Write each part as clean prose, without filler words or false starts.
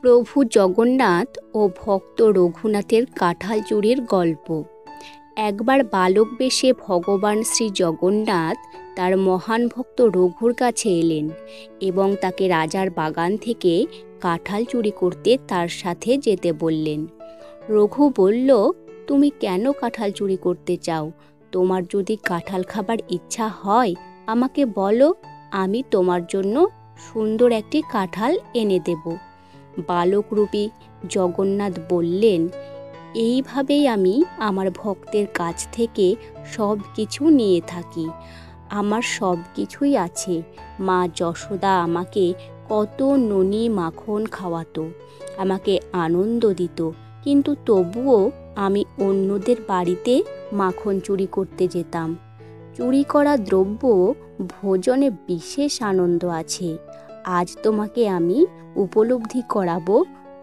প্রভু জগন্নাথ ও ভক্ত রঘুনাথের কাঁঠাল চুরির গল্প। একবার বালক বেশে ভগবান শ্রী জগন্নাথ তার মহান ভক্ত রঘুর কাছে এলেন এবং তাকে রাজার বাগান থেকে কাঁঠাল চুরি করতে তার সাথে যেতে বললেন। রঘু বলল, তুমি কেন কাঁঠাল চুরি করতে চাও? তোমার যদি কাঁঠাল খাবার ইচ্ছা হয় আমাকে বলো, আমি তোমার জন্য সুন্দর একটি কাঁঠাল এনে দেব। বালকরূপী জগন্নাথ বললেন, এইভাবেই আমি আমার ভক্তের কাছ থেকে সব কিছু নিয়ে থাকি। আমার সব কিছুই আছে। মা যশোদা আমাকে কত ননি মাখন খাওয়াতো, আমাকে আনন্দ দিত, কিন্তু তবুও আমি অন্যদের বাড়িতে মাখন চুরি করতে যেতাম। চুরি করা দ্রব্য ভোজনে বিশেষ আনন্দ আছে। আজ তোমাকে আমি উপলব্ধি করাবো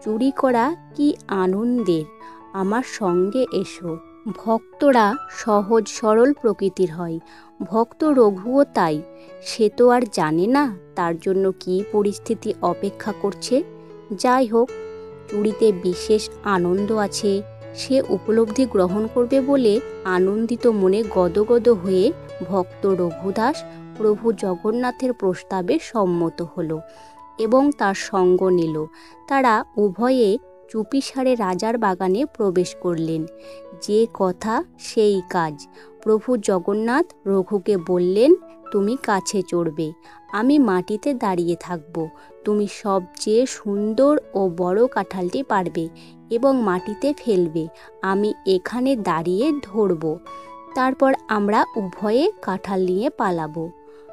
চুরি করা কি আনন্দের। আমার সঙ্গে এসো। ভক্তরা সহজ সরল প্রকৃতির হয়। ভক্ত রঘুও তাই। সে তো আর জানে না তার জন্য কী পরিস্থিতি অপেক্ষা করছে। যাই হোক, চুরিতে বিশেষ আনন্দ আছে সে উপলব্ধি গ্রহণ করবে বলে আনন্দিত মনে গদগদ হয়ে ভক্ত রঘুদাস প্রভু জগন্নাথের প্রস্তাবে সম্মত হলো এবং তার সঙ্গ নিল। তারা উভয়ে চুপিসারে রাজার বাগানে প্রবেশ করলেন। যে কথা সেই কাজ। প্রভু জগন্নাথ রঘুকে বললেন, তুমি কাছে চড়বে, আমি মাটিতে দাঁড়িয়ে থাকব। তুমি সবচেয়ে সুন্দর ও বড় কাঁঠালটি পারবে এবং মাটিতে ফেলবে। আমি এখানে দাঁড়িয়ে ধরব, তারপর আমরা উভয়ে কাঁঠাল নিয়ে পালাবো।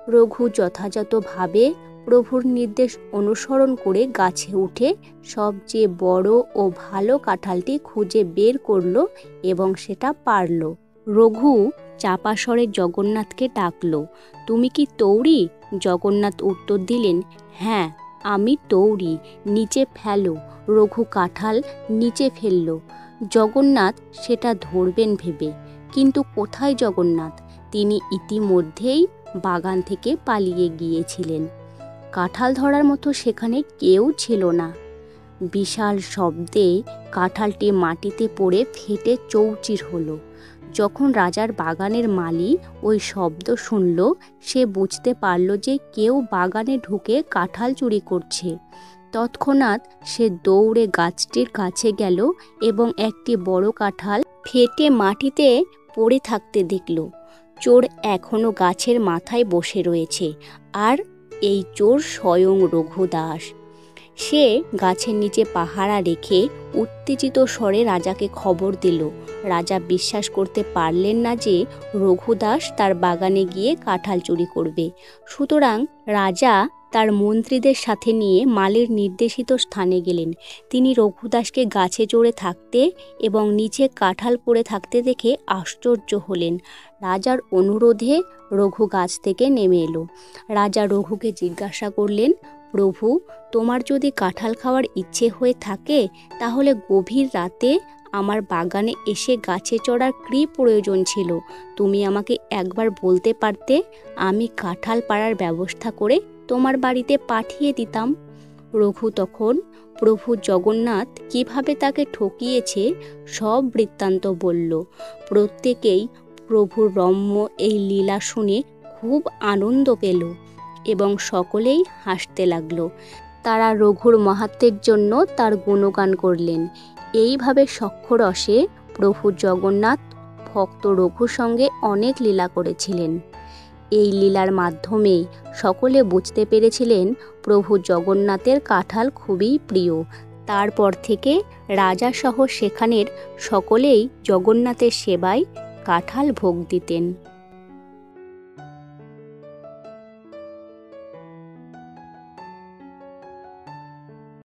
রঘু যথাযথভাবে প্রভুর নির্দেশ অনুসরণ করে গাছে উঠে সবচেয়ে বড় ও ভালো কাঁঠালটি খুঁজে বের করল এবং সেটা পারল। রঘু চাপা স্বরে জগন্নাথকে ডাকল, তুমি কি তৈরি? জগন্নাথ উত্তর দিলেন, হ্যাঁ আমি তৈরি, নিচে ফেলো। রঘু কাঁঠাল নিচে ফেলল। জগন্নাথ সেটা ধরবেন ভেবে, কিন্তু কোথায় জগন্নাথ? তিনি ইতিমধ্যেই বাগান থেকে পালিয়ে গিয়েছিলেন। কাঁঠাল ধরার মতো সেখানে কেউ ছিল না। বিশাল শব্দে কাঁঠালটি মাটিতে পড়ে ফেটে চৌচির হলো। যখন রাজার বাগানের মালি ওই শব্দ শুনল, সে বুঝতে পারল যে কেউ বাগানে ঢুকে কাঁঠাল চুরি করছে। তৎক্ষণাৎ সে দৌড়ে গাছটির কাছে গেল এবং একটি বড় কাঁঠাল ফেটে মাটিতে পড়ে থাকতে দেখল। চোর এখনো গাছের মাথায় বসে রয়েছে, আর এই চোর স্বয়ং রঘুদাস। সে গাছের নিচে পাহারা রেখে উত্তেজিত স্বরে রাজাকে খবর দিল। রাজা বিশ্বাস করতে পারলেন না যে রঘুদাস তার বাগানে গিয়ে কাঁঠাল চুরি করবে। সুতরাং রাজা তার মন্ত্রীদের সাথে নিয়ে মালির নির্দেশিত স্থানে গেলেন। তিনি রঘুদাসকে গাছে চড়ে থাকতে এবং নিচে কাঁঠাল পড়ে থাকতে দেখে আশ্চর্য হলেন। রাজার অনুরোধে রঘু গাছ থেকে নেমে এলো। রাজা রঘুকে জিজ্ঞাসা করলেন, প্রভু, তোমার যদি কাঁঠাল খাওয়ার ইচ্ছে হয়ে থাকে তাহলে গভীর রাতে আমার বাগানে এসে গাছে চড়ার কী প্রয়োজন ছিল? তুমি আমাকে একবার বলতে পারতে, আমি কাঁঠাল পাড়ার ব্যবস্থা করে তোমার বাড়িতে পাঠিয়ে দিতাম। রঘু তখন প্রভু জগন্নাথ কিভাবে তাকে ঠকিয়েছে সব বৃত্তান্ত বলল। প্রত্যেকেই প্রভুর রম্য এই লীলা শুনে খুব আনন্দ পেল এবং সকলেই হাসতে লাগলো। তারা রঘুর মাহাত্ম্যের জন্য তার গুণগান করলেন। এইভাবে সক্ষরসে প্রভু জগন্নাথ ভক্ত রঘুর সঙ্গে অনেক লীলা করেছিলেন। এই লীলার মাধ্যমে সকলে বুঝতে পেরেছিলেন প্রভু জগন্নাথের কাঁঠাল খুবই প্রিয়। তারপর থেকে রাজাসহ সেখানের সকলেই জগন্নাথের সেবায় কাঁঠাল ভোগ দিতেন।